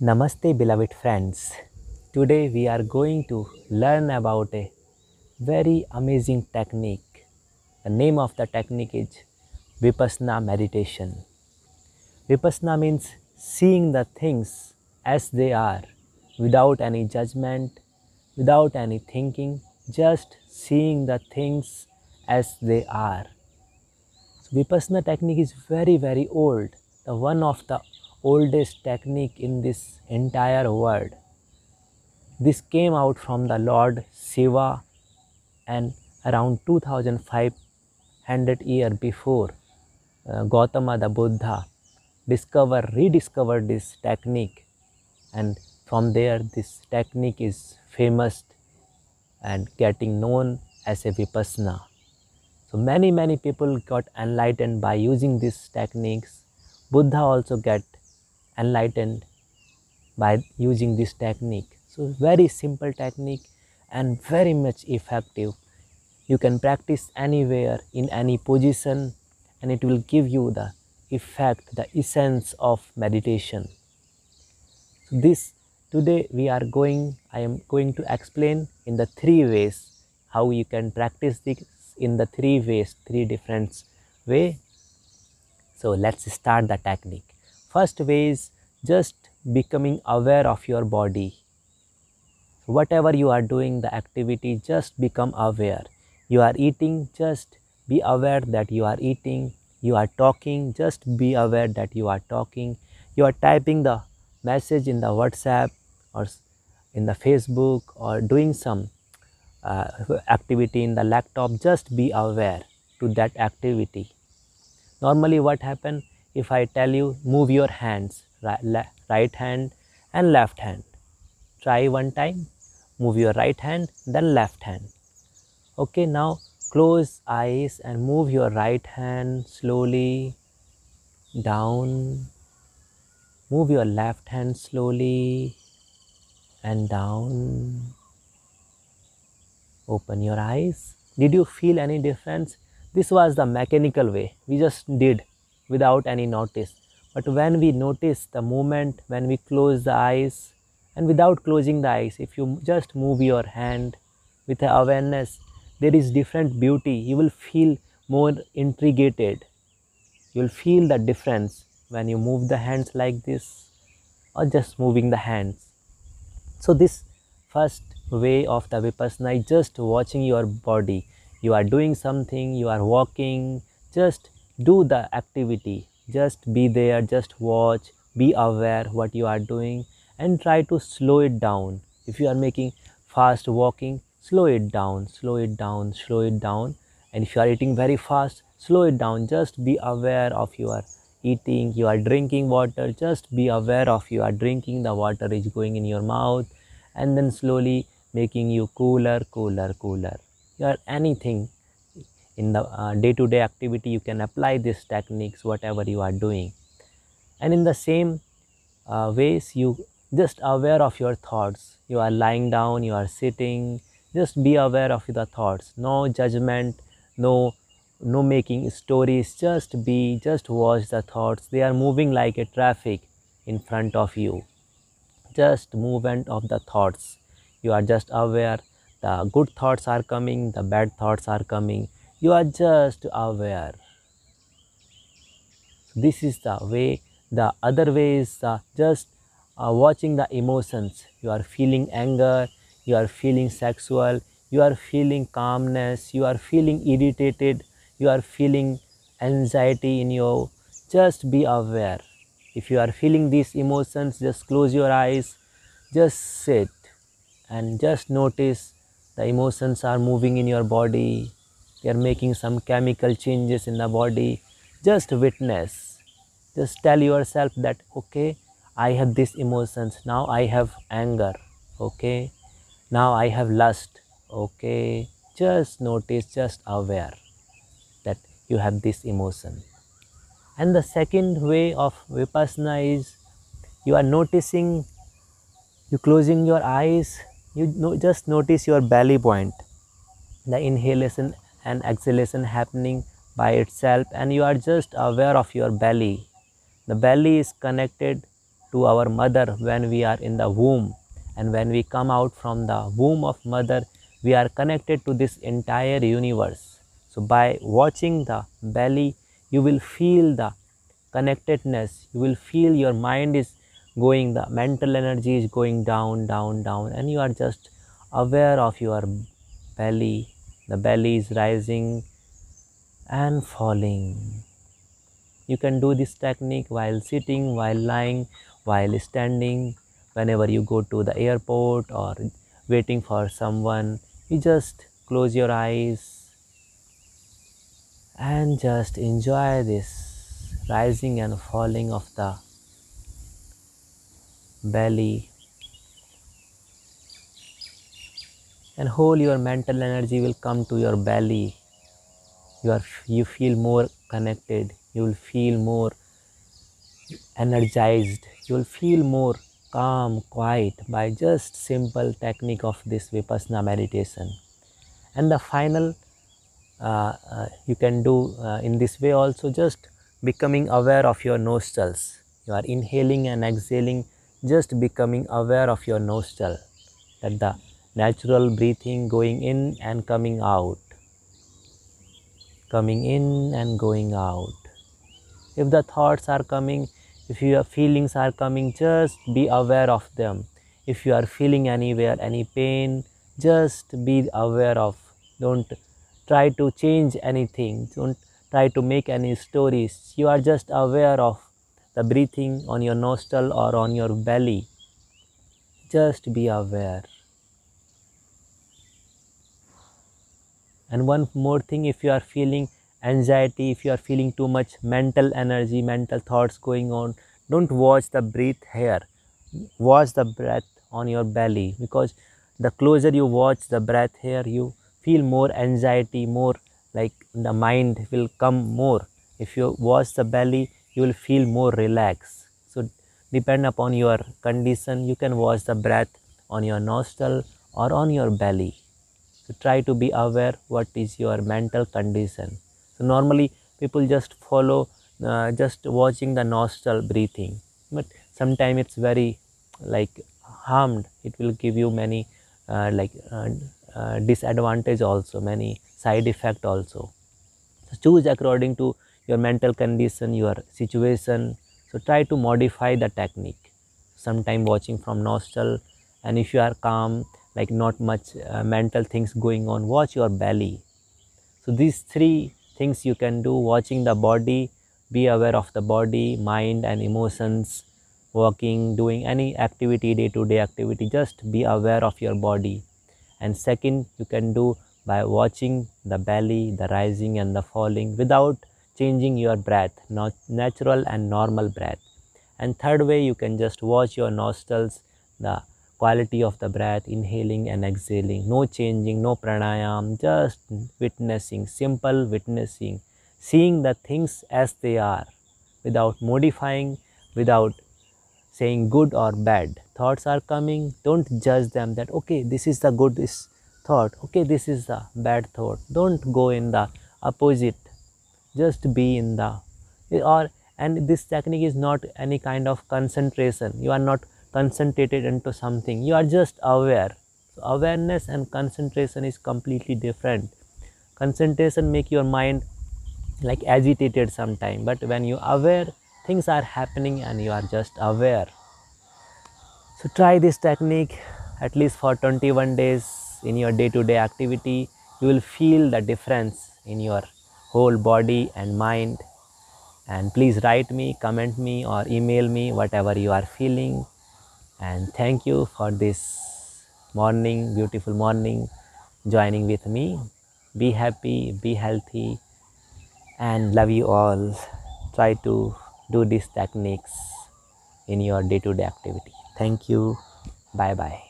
Namaste, beloved friends. Today we are going to learn about a very amazing technique. The name of the technique is Vipassana meditation. Vipassana means seeing the things as they are without any judgment, without any thinking, just seeing the things as they are. So Vipassana technique is very old, the one of the oldest technique in this entire world. This came out from the Lord Shiva and around 2500 years before Gautama the Buddha rediscovered this technique, and from there this technique is famous and getting known as a Vipassana. So many people got enlightened by using these techniques. Buddha also get enlightened by using this technique. So very simple technique and very much effective. You can practice anywhere in any position and it will give you the effect, the essence of meditation. So this today I am going to explain in the three ways how you can practice this in the three different way. So let's start the technique. First way is just becoming aware of your body. Whatever you are doing, the activity, just become aware. You are eating, just be aware that you are eating. You are talking, just be aware that you are talking. You are typing the message in the WhatsApp or in the Facebook or doing some activity in the laptop, just be aware to that activity. Normally what happen, if I tell you move your hands, right hand and left hand. Try one time, move your right hand, then left hand. Okay, now close eyes and move your right hand slowly down. Move your left hand slowly and down. Open your eyes. Did you feel any difference? This was the mechanical way. We just did without any notice. But when we notice the movement, when we close the eyes, and without closing the eyes, if you just move your hand with awareness, there is different beauty. You will feel more intrigued. You will feel the difference when you move the hands like this or just moving the hands. So this first way of the Vipassana is just watching your body. You are doing something, you are walking, just do the activity. Just be there, just watch, be aware what you are doing and try to slow it down. If you are making fast walking, slow it down, slow it down, slow it down. And if you are eating very fast, slow it down. Just be aware of your eating. You are drinking water, just be aware of you are drinking, the water is going in your mouth and then slowly making you cooler. You are anything in the day-to-day activity, you can apply these techniques whatever you are doing. And in the same ways, you just aware of your thoughts. You are lying down, you are sitting, just be aware of the thoughts. No judgment, no making stories, just watch the thoughts. They are moving like a traffic in front of you. Just movement of the thoughts. You are just aware. The good thoughts are coming, the bad thoughts are coming. You are just aware. This is the way. The other way is just watching the emotions. You are feeling anger, you are feeling sexual, you are feeling calmness, you are feeling irritated, you are feeling anxiety in you. Just be aware. If you are feeling these emotions, just close your eyes, just sit and just notice the emotions are moving in your body. They are making some chemical changes in the body. Just witness. Just tell yourself that, okay, I have these emotions. Now I have anger. Okay. Now I have lust. Okay. Just notice, just aware that you have this emotion. And the second way of Vipassana is you are noticing, you closing your eyes, just notice your belly point, the inhalation and exhalation happening by itself, and you are just aware of your belly. The belly is connected to our mother when we are in the womb, and when we come out from the womb of mother, we are connected to this entire universe. So by watching the belly, you will feel the connectedness, you will feel your mind is going, the mental energy is going down, down, down, and you are just aware of your belly. The belly is rising and falling. You can do this technique while sitting, while lying, while standing, whenever you go to the airport or waiting for someone. You just close your eyes and just enjoy this rising and falling of the belly, and whole your mental energy will come to your belly. You feel more connected, you will feel more energized, you will feel more calm, quiet by just simple technique of this Vipassana meditation. And the final you can do in this way also, just becoming aware of your nostrils. You are inhaling and exhaling, just becoming aware of your nostril, that the natural breathing going in and coming out, coming in and going out. If the thoughts are coming, if your feelings are coming, just be aware of them. If you are feeling anywhere any pain, just be aware of. Don't try to change anything, don't try to make any stories. You are just aware of the breathing on your nostril or on your belly. Just be aware. And one more thing, if you are feeling anxiety, if you are feeling too much mental energy, mental thoughts going on, don't watch the breath here. Watch the breath on your belly, because the closer you watch the breath here, you feel more anxiety, more like the mind will come more. If you watch the belly, you will feel more relaxed. So depend upon your condition, you can watch the breath on your nostril or on your belly. So try to be aware what is your mental condition. So normally people just follow just watching the nostril breathing, but sometimes it's very like harmed. It will give you many disadvantage also, many side effect also. So choose according to your mental condition, your situation. So try to modify the technique. Sometime watching from nostril, and if you are calm, like not much mental things going on, watch your belly. So these three things you can do: watching the body, be aware of the body, mind and emotions, walking, doing any activity, day-to-day activity, just be aware of your body. And second, you can do by watching the belly, the rising and the falling without changing your breath, not natural and normal breath. And third way, you can just watch your nostrils, the quality of the breath, inhaling and exhaling, no changing, no pranayam, just witnessing, simple witnessing, seeing the things as they are, without modifying, without saying good or bad. Thoughts are coming, don't judge them that okay, this is the good thought, okay, this is the bad thought. Don't go in the opposite, just be in the or. And this technique is not any kind of concentration. You are not concentrated into something, you are just aware. So awareness and concentration is completely different. Concentration make your mind like agitated sometime, but when you aware, things are happening and you are just aware. So try this technique at least for 21 days in your day-to-day activity. You will feel the difference in your whole body and mind. And please write me, comment me or email me whatever you are feeling. And thank you for this morning, beautiful morning, joining with me. Be happy, be healthy, and love you all. Try to do these techniques in your day-to-day activity. Thank you. Bye bye.